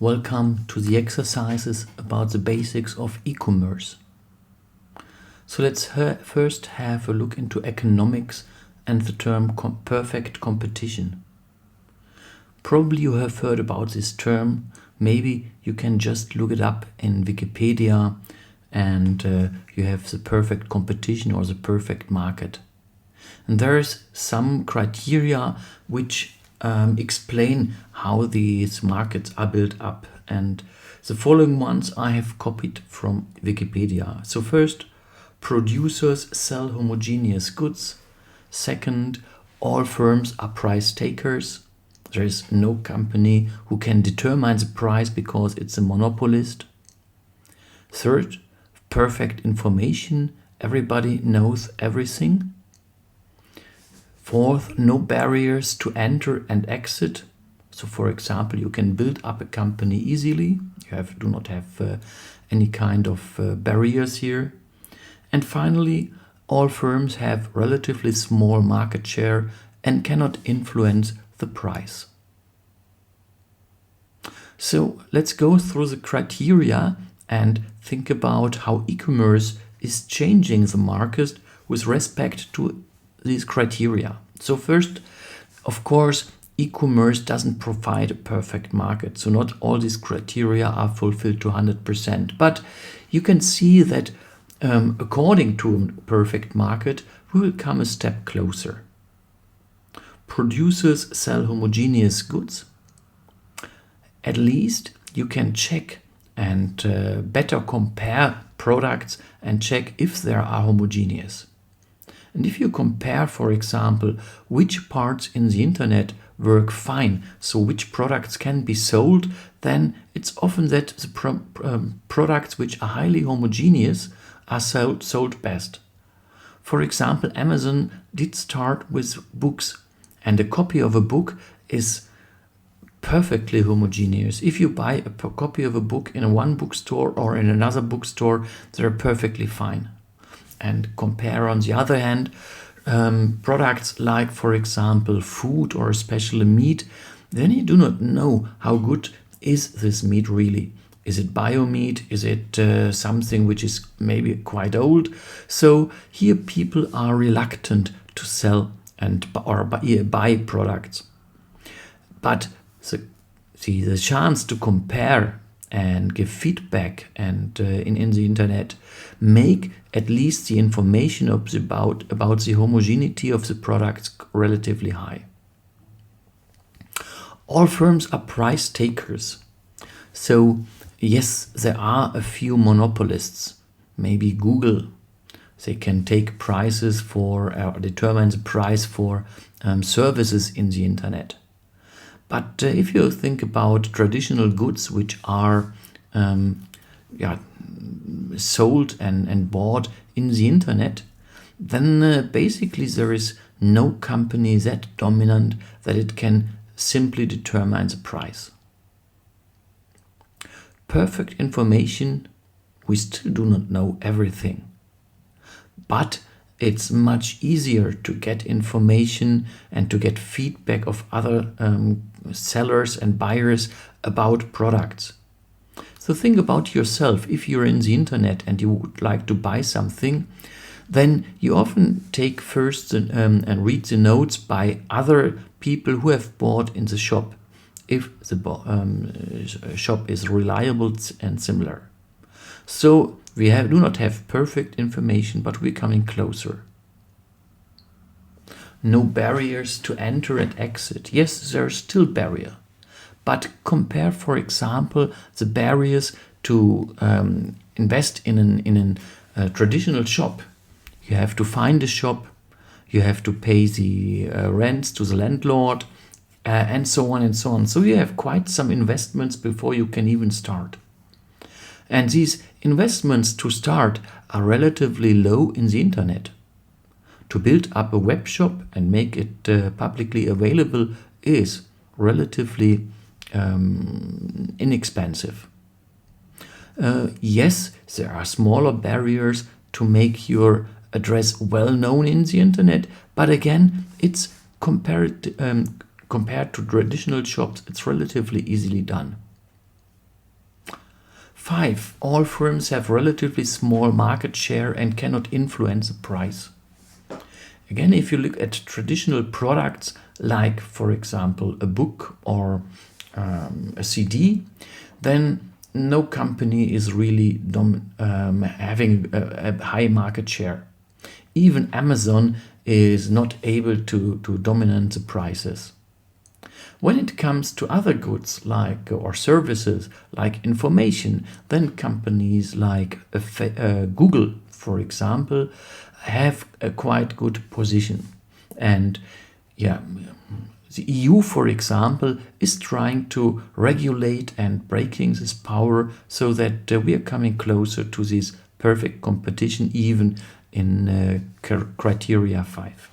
Welcome to the exercises about the basics of e-commerce. So let's first have a look into economics and the term perfect competition. Probably you have heard about this term. Maybe you can just look it up in Wikipedia and you have the perfect competition or the perfect market. And there is some criteria which explain how these markets are built up, and the following ones I have copied from Wikipedia. So first, producers sell homogeneous goods. Second, all firms are price takers. There is no company who can determine the price because it's a monopolist. Third, perfect information. Everybody knows everything. Fourth, no barriers to enter and exit. So for example, you can build up a company easily. You do not have any kind of barriers here. And finally, all firms have relatively small market share and cannot influence the price. So let's go through the criteria and think about how e-commerce is changing the market with respect to these criteria. So first, of course, e-commerce doesn't provide a perfect market. So not all these criteria are fulfilled to 100%. But you can see that according to a perfect market, we will come a step closer. Producers sell homogeneous goods. At least you can check and better compare products and check if they are homogeneous. And if you compare, for example, which parts in the internet work fine, so which products can be sold, then it's often that the products which are highly homogeneous are sold best. For example, Amazon did start with books, and a copy of a book is perfectly homogeneous. If you buy a copy of a book in one bookstore or in another bookstore, they're perfectly fine. And compare, on the other hand, products like, for example, food or especially meat, then you do not know how good is this meat really. Is it bio meat? Is it something which is maybe quite old? So here people are reluctant to sell or buy products. But the chance to compare and give feedback and in the internet make at least the information about the homogeneity of the products relatively high. All firms are price takers. So yes, there are a few monopolists, maybe Google. They can take prices for or determine the price for services in the internet. But if you think about traditional goods which are sold and bought in the internet, then basically there is no company that dominant that it can simply determine the price. Perfect information, we still do not know everything. But it's much easier to get information and to get feedback of other sellers and buyers about products. So think about yourself. If you're in the internet and you would like to buy something, then you often take first and read the notes by other people who have bought in the shop, if the shop is reliable and similar. So we do not have perfect information, but we're coming closer. No barriers to enter and exit. Yes, there are still barriers. But compare, for example, the barriers to invest in a traditional shop. You have to find a shop, you have to pay the rents to the landlord, and so on and so on. So you have quite some investments before you can even start. And these investments to start are relatively low in the internet. To build up a web shop and make it publicly available is relatively inexpensive. Yes, there are smaller barriers to make your address well known in the internet, but again, it's compared to traditional shops, it's relatively easily done. 5. All firms have relatively small market share and cannot influence the price. Again, if you look at traditional products like, for example, a book or a CD, then no company is really having a high market share. Even Amazon is not able to dominate the prices. When it comes to other goods like or services like information, then companies like Google, for example, have a quite good position. And yeah, the EU, for example, is trying to regulate and breaking this power so that we are coming closer to this perfect competition, even in criteria 5.